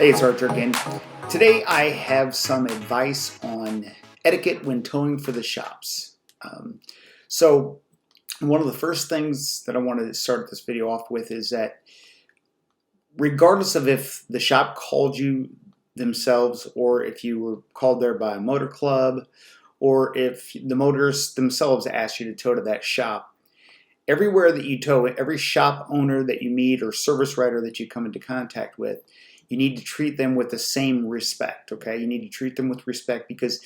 Hey, it's Archer again. Today I have some advice on etiquette when towing for the shops. So one of the first things that I wanted to start this video off with is that regardless of if the shop called you themselves or if you were called there by a motor club or if the motorists themselves asked you to tow to that shop, everywhere that you tow, every shop owner that you meet or service writer that you come into contact with, you need to treat them with the same respect, okay? You need to treat them with respect because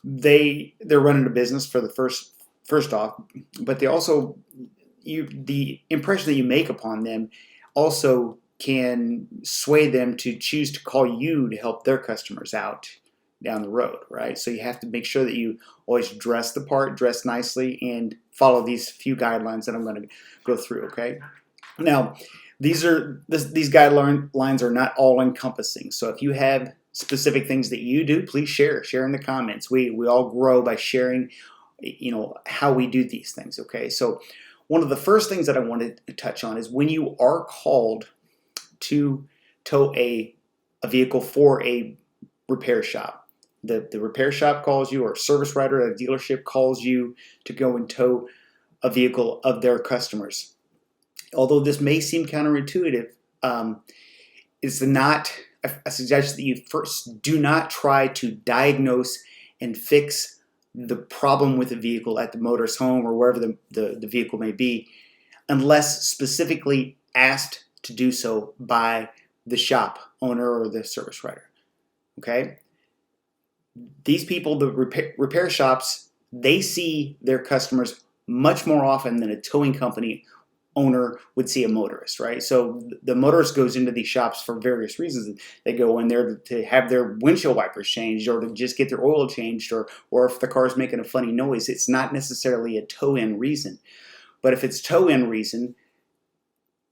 they're running a business for the first off, but they also, the impression that you make upon them also can sway them to choose to call you to help their customers out down the road, right? So you have to make sure that you always dress the part, dress nicely, and follow these few guidelines that I'm going to go through, okay? Now, these guidelines are not all encompassing. So if you have specific things that you do, please share in the comments. We all grow by sharing, how we do these things, okay? So one of the first things that I wanted to touch on is when you are called to tow a vehicle for a repair shop. The repair shop calls you, or a service writer at a dealership calls you to go and tow a vehicle of their customers. Although this may seem counterintuitive, it's not. I suggest that you first do not try to diagnose and fix the problem with the vehicle at the motorist's home or wherever the vehicle may be, unless specifically asked to do so by the shop owner or the service writer. Okay? These people, the repair shops, they see their customers much more often than a towing company owner would see a motorist, right? So the motorist goes into these shops for various reasons. They go in there to have their windshield wipers changed or to just get their oil changed or if the car is making a funny noise. It's not necessarily a tow-in reason. But if it's tow-in reason,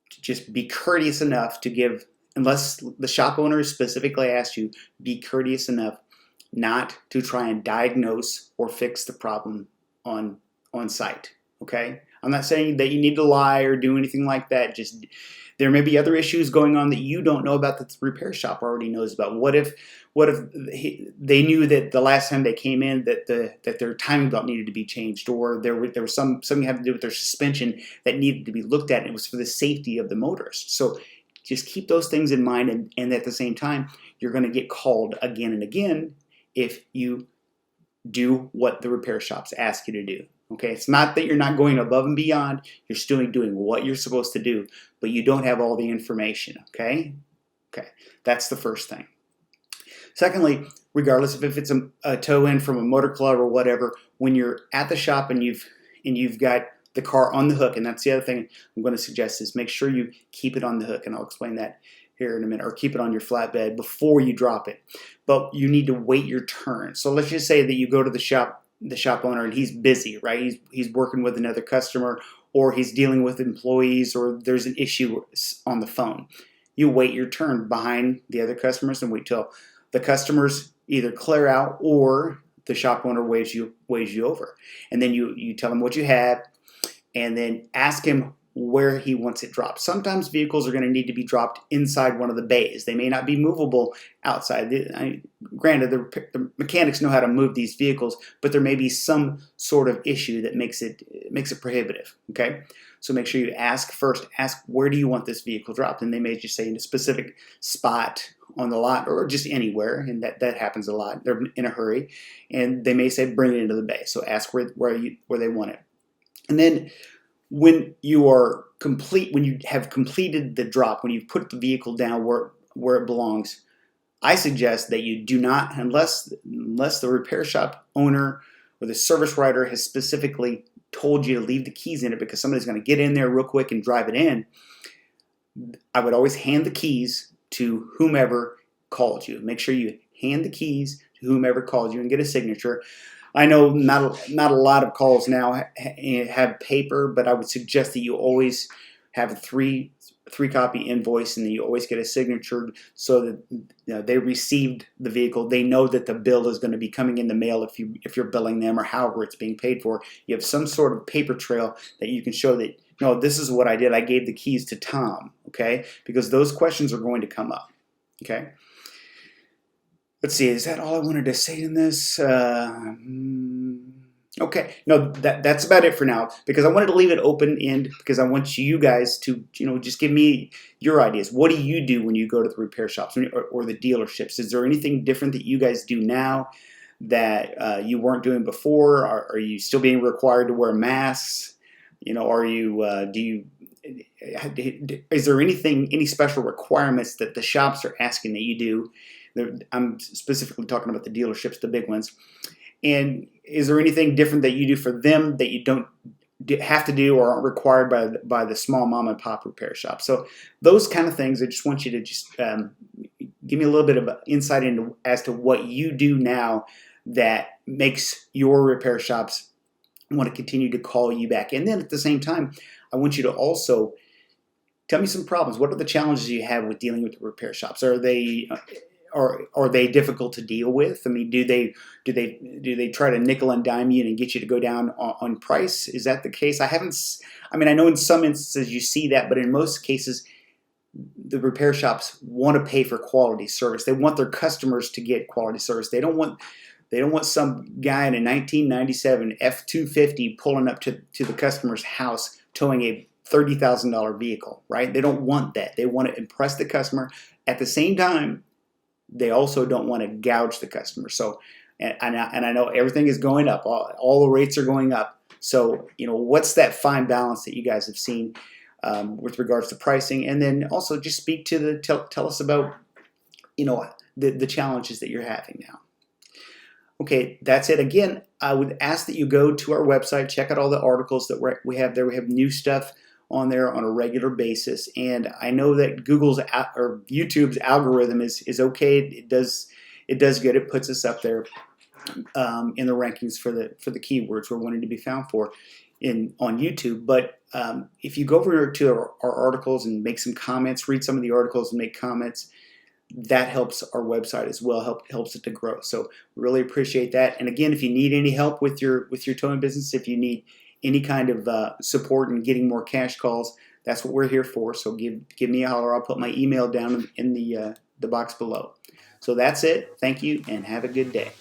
just be courteous enough to give, unless the shop owner specifically asked you, be courteous enough not to try and diagnose or fix the problem on site, okay? I'm not saying that you need to lie or do anything like that. Just there may be other issues going on that you don't know about that the repair shop already knows about. What if they knew that the last time they came in that their timing belt needed to be changed, or there was something had to do with their suspension that needed to be looked at, and it was for the safety of the motorist. So just keep those things in mind, and at the same time, you're going to get called again and again if you do what the repair shops ask you to do. Okay, it's not that you're not going above and beyond. You're still doing what you're supposed to do, but you don't have all the information, okay? Okay, that's the first thing. Secondly, regardless of if it's a tow-in from a motor club or whatever, when you're at the shop and you've got the car on the hook, and that's the other thing I'm going to suggest is make sure you keep it on the hook, and I'll explain that here in a minute, or keep it on your flatbed before you drop it. But you need to wait your turn. So let's just say that you go to the shop owner and he's busy, right? He's working with another customer, or he's dealing with employees, or there's an issue on the phone. You wait your turn behind the other customers and wait till the customers either clear out or the shop owner waves you over. And then you tell him what you have and then ask him where he wants it dropped. Sometimes vehicles are going to need to be dropped inside one of the bays. They may not be movable outside. Granted, the mechanics know how to move these vehicles, but there may be some sort of issue that makes it prohibitive. Okay, so make sure you ask first. Ask, where do you want this vehicle dropped, and they may just say in a specific spot on the lot or just anywhere, and that happens a lot. They're in a hurry, and they may say bring it into the bay. So ask where they want it, and then when you have completed the drop, when you've put the vehicle down where it belongs, I suggest that you do not, unless the repair shop owner or the service writer has specifically told you to leave the keys in it because somebody's going to get in there real quick and drive it in, I would always hand the keys to whomever called you. Make sure you hand the keys to whomever called you and get a signature. I know not a lot of calls now have paper, but I would suggest that you always have a three copy invoice and then you always get a signature so that they received the vehicle. They know that the bill is going to be coming in the mail if you're billing them or however it's being paid for. You have some sort of paper trail that you can show that, no, this is what I did. I gave the keys to Tom, okay? Because those questions are going to come up, okay? let's see, is that all I wanted to say in this? Okay, no, that's about it for now, because I wanted to leave it open end, because I want you guys to, just give me your ideas. What do you do when you go to the repair shops or the dealerships? Is there anything different that you guys do now that you weren't doing before? Are you still being required to wear masks? Are you is there any special requirements that the shops are asking that you do? I'm specifically talking about the dealerships, the big ones. And is there anything different that you do for them that you don't have to do or aren't required by the small mom and pop repair shop? So those kind of things, I just want you to just give me a little bit of insight into as to what you do now that makes your repair shops want to continue to call you back. And then at the same time, I want you to also tell me some problems. What are the challenges you have with dealing with the repair shops? Are they difficult to deal with? I mean, do they try to nickel and dime you and get you to go down on price? Is that the case? I know in some instances you see that, but in most cases, the repair shops want to pay for quality service. They want their customers to get quality service. They don't want some guy in a 1997 F-250 pulling up to the customer's house towing a $30,000 vehicle, right? They don't want that. They want to impress the customer. At the same time, they also don't want to gouge the customer. So, and I know everything is going up. All the rates are going up. So, what's that fine balance that you guys have seen with regards to pricing? And then also just speak to tell us about, the challenges that you're having now. Okay, that's it. Again, I would ask that you go to our website, check out all the articles that we have there. We have new stuff on there on a regular basis, and I know that Google's or YouTube's algorithm is okay. It does good. It puts us up there in the rankings for the keywords we're wanting to be found for on YouTube. But if you go over to our articles and make some comments, read some of the articles and make comments, that helps our website as well, helps it to grow. So really appreciate that. And again, if you need any help with your towing business, if you need any kind of support in getting more cash calls, that's what we're here for. So give me a holler. I'll put my email down in the box below. So that's it. Thank you and have a good day.